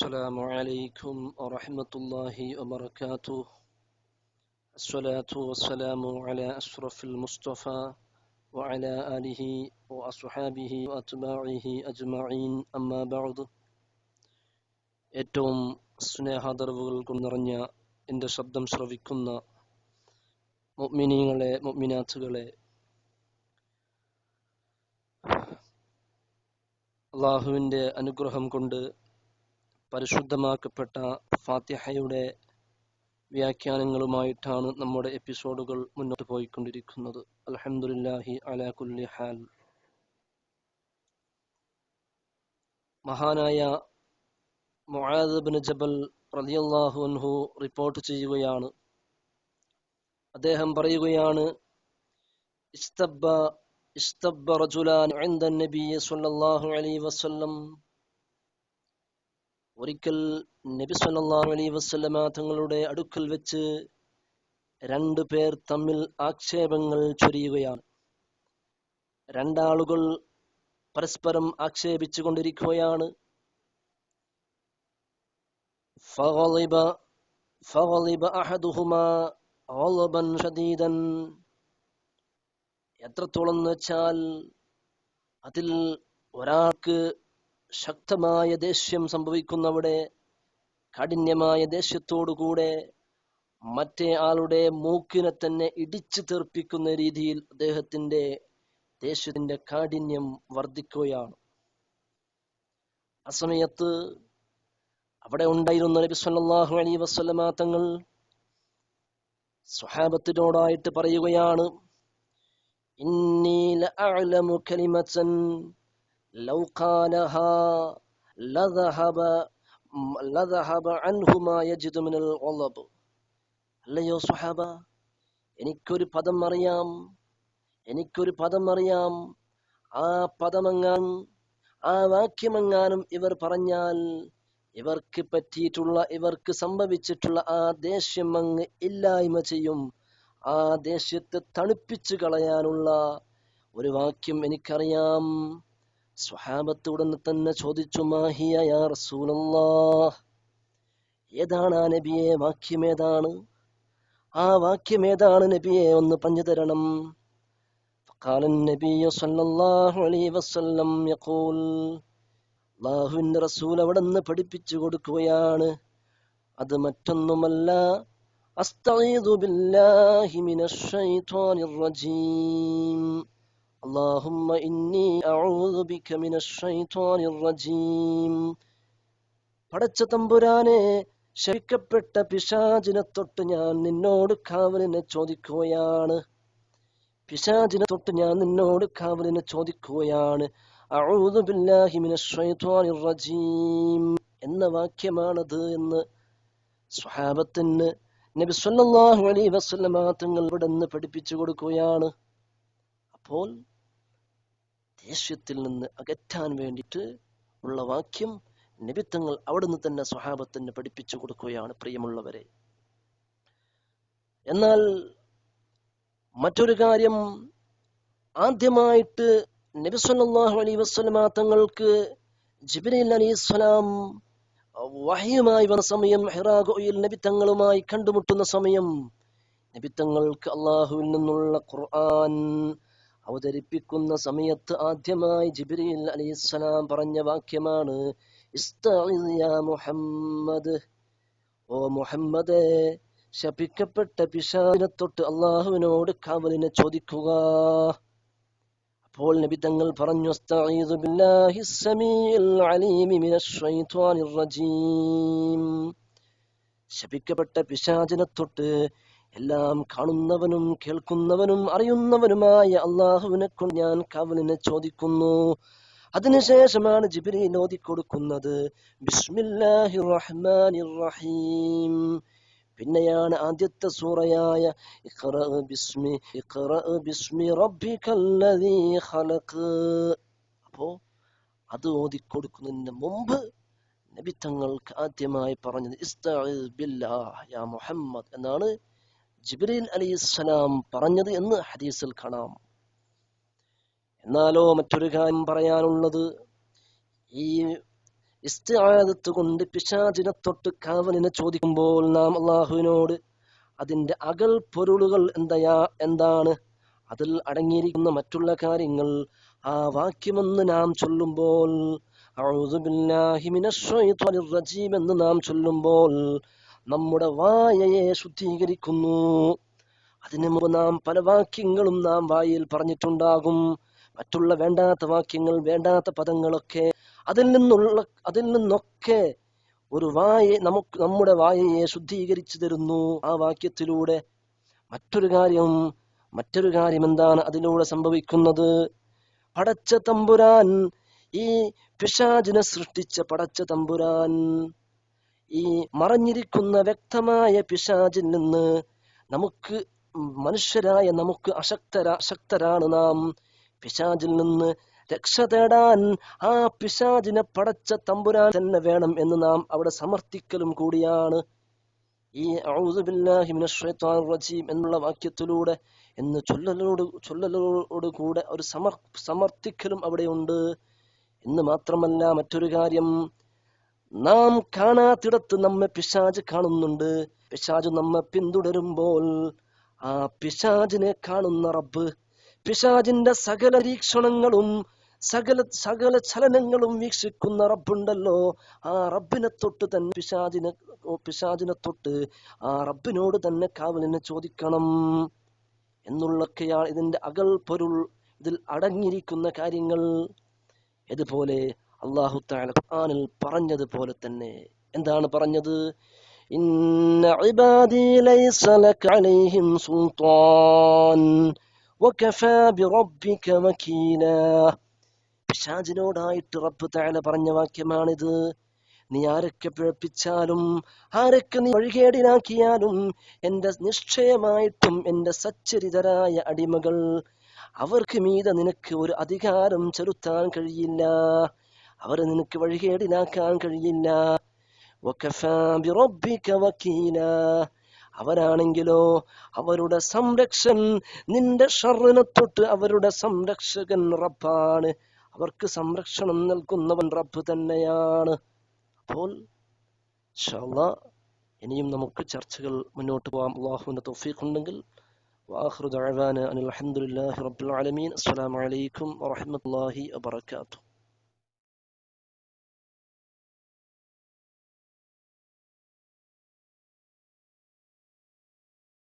السلام عليكم ورحمة الله وبركاته. الصلاة والسلام على أشرف المصطفى وعلى آله وأصحابه وأتباعه أجمعين أما بعد. ഏറ്റവും സ്നേഹാദരവുകൾ കൊണ്ടിറഞ്ഞ എൻ്റെ ശബ്ദം ശ്രവിക്കുന്ന മുഅ്മിനീങ്ങളെ മുഅ്മിനാത്തുകളെ, അള്ളാഹുവിൻ്റെ അനുഗ്രഹം കൊണ്ട് പരിശുദ്ധമാക്കപ്പെട്ട ഫാത്തിഹയുടെ വ്യാഖ്യാനങ്ങളുമായിട്ടാണ് നമ്മുടെ എപ്പിസോഡുകൾ മുന്നോട്ട് പോയിക്കൊണ്ടിരിക്കുന്നത്. അൽഹംദുലില്ലാഹി അലാ കുല്ലി ഹാൽ. മഹാനായ മുആദ് ഇബ്നു ജബൽ റളിയല്ലാഹു അൻഹു റിപ്പോർട്ട് ചെയ്യുകയാണ്. അദ്ദേഹം പറയുകയാണ്, ഇസ്തബ്ബ റജുലാൻ ഇൻദ നബിയ്യി സ്വല്ലല്ലാഹു അലൈഹി വസല്ലം. ഒരിക്കൽ നബി സല്ലല്ലാഹു അലൈഹി വസല്ലമ തങ്ങളുടെ അടുക്കൽ വെച്ച് രണ്ടു പേർ തമ്മിൽ ആക്ഷേപങ്ങൾ ചൊരിയുകയാണ്. രണ്ടാളുകൾ പരസ്പരം ആക്ഷേപിച്ചു കൊണ്ടിരിക്കുകയാണ്. ഫഗളിബ അഹദുഹുമാ ഗളബൻ ശദീദൻ. എത്രത്തോളം എന്ന് വെച്ചാൽ അതിൽ ഒരാൾക്ക് ശക്തമായ ദേഷ്യം സംഭവിക്കുന്നവിടെ കാഠിന്യമായ ദേഷ്യത്തോടുകൂടെ മറ്റേ ആളുടെ മൂക്കിനെ തന്നെ ഇടിച്ചു തെറിപ്പിക്കുന്ന രീതിയിൽ അദ്ദേഹത്തിന്റെ ദേഷ്യത്തിന്റെ കാഠിന്യം വർദ്ധിക്കുകയാണ്. ആ സമയത്ത് അവിടെ ഉണ്ടായിരുന്ന നബി സല്ലല്ലാഹു അലൈഹി വസല്ലമ തങ്ങൾ സ്വഹാബത്തിനോടായിട്ട് പറയുകയാണ്, ഇന്നി ലഅഅലമു കലിമതൻ ലൗ ഖാലഹാ ലദഹബ അൻഹു മാ യജിദു മിനൽ ഗളബ്. അല്ലയോ സ്വഹാബ, എനിക്കൊരു പദം അറിയാം. ആ പദമെങ്ങാനും ആ വാക്യമെങ്ങാനും ഇവർ പറഞ്ഞാൽ ഇവർക്ക് സംഭവിച്ചിട്ടുള്ള ആ ദേഷ്യം അങ്ങ് ഇല്ലായ്മ ചെയ്യും. ആ ദേഷ്യത്തെ തണുപ്പിച്ചു കളയാനുള്ള ഒരു വാക്യം എനിക്കറിയാം. സ്വഹാബത്ത് ഉടനെ തന്നെ ചോദിച്ചു, മാഹിയ യാ റസൂലല്ലാഹ്, ഏതാണ് ആ നബിയെ, വാക്യമേതാണ്? ആ വാക്യമേതാണ് നബിയെ, ഒന്ന് പറഞ്ഞു തരണം. ഫഖാല നബിയ്യു സ്വല്ലല്ലാഹു അലൈഹി വസല്ലം യഖൂൽ. അല്ലാഹുവിന്റെ റസൂൽ അവിടുന്ന് പഠിപ്പിച്ചു കൊടുക്കുകയാണ്, അത് മറ്റൊന്നുമല്ല, അസ്തഈദു ബില്ലാഹി മിനശ് ശൈത്വാനിർ റജീം. അല്ലാഹുമ്മ ഇന്നി അഊദു ബിക മിനശ് ശൈത്വാനിർ റജീം. പടച്ച തമ്പുരാനെ, ശപിക്കപ്പെട്ട പിശാചിനെ തൊട്ട് ഞാൻ നിന്നോട് കാവലിനെ ചോദിക്കുകയാണ്. അഊദു ബില്ലാഹി മിനശ് ശൈത്വാനിർ റജീം എന്ന വാക്യമാണത് എന്ന് സ്വഹാബത്തിന് നബി സല്ലല്ലാഹു അലൈഹി വസല്ലമ തങ്ങൾ ഇവിടുന്ന് പഠിപ്പിച്ചു കൊടുക്കുകയാണ്. അപ്പോൾ ദേഷ്യത്തിൽ നിന്ന് അകറ്റാൻ വേണ്ടിയിട്ട് ഉള്ള വാക്യം നബിത്തങ്ങൾ അവിടുന്ന് തന്നെ സ്വഹാബത്തിന് പഠിപ്പിച്ചു കൊടുക്കുകയാണ്. പ്രിയമുള്ളവരെ, എന്നാൽ മറ്റൊരു കാര്യം, ആദ്യമായിട്ട് നബി സല്ലല്ലാഹു അലൈഹി വസല്ലമ തങ്ങൾക്ക് ജിബ്രീൽ അലൈഹിസ്സലാം വഹയുമായി വന്ന സമയം, ഹിറാ ഗുഹയിൽ നബി തങ്ങളുമായി കണ്ടുമുട്ടുന്ന സമയം, നബി തങ്ങൾക്ക് അല്ലാഹുവിൽ നിന്നുള്ള ഖുർആൻ അവതരിപ്പിക്കുന്ന സമയത്ത് ആദ്യമായി ജിബ്രീൽ അലൈഹിസ്സലാം പറഞ്ഞ വാക്യമാണ്, ഇസ്തഈദ് യാ മുഹമ്മദ്, ഓ മുഹമ്മദേ, ശപിക്കപ്പെട്ട പിശാചിനെ തൊട്ട് അല്ലാഹുവിനോട് കാവലിനെ ചോദിക്കുക. അപ്പോൾ നബി തങ്ങൾ പറഞ്ഞു, അസ്തഈദു ബില്ലാഹിസ് സമീഇൽ അലീമി മിനശ് ശൈത്വാനിർ റജീം. ശപിക്കപ്പെട്ട പിശാചിനെ തൊട്ട് എല്ലാം കാണുന്നവനും കേൾക്കുന്നവനും അറിയുന്നവനുമായ അല്ലാഹുവിനെ കൊണ്ട് ഞാൻ കാവലിനെ ചോദിക്കുന്നു. അതിനുശേഷമാണ് ജിബ്രീൽ ഓതിക്കൊടുക്കുന്നത് ബിസ്മില്ലാഹിർ റഹ്മാനിർ റഹീം. പിന്നെയാണ് ആദ്യത്തെ സൂറയായ ഇഖ്റഅ ബിസ്മി റബ്ബിക്കല്ലദീ ഖലഖ്. അപ്പോ അത് ഓതിക്കൊടുക്കുന്നതിന് മുമ്പ് നബി തങ്ങൾക്ക് ആദ്യമായി പറഞ്ഞത് ഇസ്തഈദ് ബില്ലാഹ് യാ മുഹമ്മദ് എന്നാണ് ജിബ്രീൽ അലൈഹിസ്സലാം പറഞ്ഞത് എന്ന് ഹദീസിൽ കാണാം. എന്നാലോ മറ്റൊരു കാര്യം പറയാനുള്ളത്, ഈ ഇസ്തിആദത്ത് കൊണ്ട് പിശാചിനെ തൊട്ട് കാവലിനെ ചോദിക്കുമ്പോൾ നാം അള്ളാഹുവിനോട് അതിന്റെ അകൽ പൊരുളുകൾ എന്താണ്, അതിൽ അടങ്ങിയിരിക്കുന്ന മറ്റുള്ള കാര്യങ്ങൾ ആ വാക്യമെന്ന് നാം ചൊല്ലുമ്പോൾ, അഊദു ബില്ലാഹി മിനശ് ശൈത്വാനിർ റജീം എന്ന് നാം ചൊല്ലുമ്പോൾ നമ്മുടെ വായയെ ശുദ്ധീകരിക്കുന്നു. അതിനു മുമ്പ് നാം പല വാക്യങ്ങളും നാം വായിൽ പറഞ്ഞിട്ടുണ്ടാകും. മറ്റുള്ള വേണ്ടാത്ത വാക്യങ്ങൾ, വേണ്ടാത്ത പദങ്ങളൊക്കെ അതിൽ നിന്നൊക്കെ ഒരു നമ്മുടെ വായയെ ശുദ്ധീകരിച്ചു തരുന്നു ആ വാക്യത്തിലൂടെ. മറ്റൊരു കാര്യം എന്താണ് അതിലൂടെ സംഭവിക്കുന്നത്? പടച്ച തമ്പുരാൻ, ഈ പിശാചിനെ സൃഷ്ടിച്ച പടച്ച തമ്പുരാൻ ഈ മറഞ്ഞിരിക്കുന്ന വ്യക്തമായ പിശാചിൽ നിന്ന് നമുക്ക്, മനുഷ്യരായ നമുക്ക് അശക്തരാണ് നാം. പിശാചിൽ നിന്ന് രക്ഷ തേടാൻ ആ പിശാചിനെ പടച്ച തമ്പുരാൻ തന്നെ വേണം എന്ന് നാം അവിടെ സമർത്ഥിക്കലും കൂടിയാണ് ഈ അഊദു ബില്ലാഹി മിനശ് ശൈത്വാനിർ റജീം എന്നുള്ള വാക്യത്തിലൂടെ എന്ന് ചൊല്ലലോട് കൂടെ ഒരു സമർത്ഥിക്കലും അവിടെയുണ്ട്. എന്ന് മാത്രമല്ല, മറ്റൊരു കാര്യം, നാം കാണാത്തിടത്ത് നമ്മെ പിശാച് കാണുന്നുണ്ട്. പിശാച് നമ്മെ പിന്തുടരുമ്പോൾ ആ പിശാചിനെ കാണുന്ന റബ്ബ്, പിശാചിന്റെ സകല നിരീക്ഷണങ്ങളും സകല ചലനങ്ങളും വീക്ഷിക്കുന്ന റബ്ബുണ്ടല്ലോ, ആ റബ്ബിനെ തൊട്ട് തന്നെ പിശാചിനെ തൊട്ട് ആ റബ്ബിനോട് തന്നെ കാവലിനെ ചോദിക്കണം എന്നുള്ളൊക്കെയാണ് ഇതിന്റെ അകൽ പൊരുൾ, ഇതിൽ അടങ്ങിയിരിക്കുന്ന കാര്യങ്ങൾ. ഇതുപോലെ അല്ലാഹു തആല ഖുർആനിൽ പറഞ്ഞതുപോലെ തന്നെ എന്താണ് പറഞ്ഞത്? ഇന്ന ഇബാദി ലൈസ ലക അലൈഹിം സുൽത്താൻ വകഫാ ബിറബ്ബിക വകീലാ. പിശാചിനോടായിട്ട് റബ്ബ് തആല പറഞ്ഞ വാക്യമാണിത്. നീ ആരൊക്കെ പിഴപ്പിച്ചാലും, ആരൊക്കെ നീ വഴികേടിനാക്കിയാലും, നിശ്ചയമായിട്ടും എന്റെ സച്ചരിതരായ അടിമകൾ, അവർക്ക് മീതെ നിനക്ക് ഒരു അധികാരം ചെലുത്താൻ കഴിയില്ല, അവരെ നിനക്ക് വഴികേടിനാക്കാൻ കഴിയില്ല. വകഫാ ബിറബ്ബിക വകീലാ. അവരാണെങ്കിലോ അവരുടെ നിന്റെ ഷർറിനെ തൊട്ട് അവരുടെ സംരക്ഷകൻ റബ്ബാണ്. അവർക്ക് സംരക്ഷണം നൽകുന്നവൻ റബ്ബ് തന്നെയാണ്. അപ്പോൾ ഇൻഷാ അല്ലാഹ് ഇനിയും നമുക്ക് ചർച്ചകൾ മുന്നോട്ട് പോകാം. അല്ലാഹുവിന്റെ തൗഫീഖ് ഉണ്ടെങ്കിൽ. വആഖിറു ദഅവാന അനിൽ ഹംദുലില്ലാഹി റബ്ബിൽ ആലമീൻ. അസ്സലാമു അലൈക്കും വറഹ്മത്തുള്ളാഹി വബറകാതുഹു.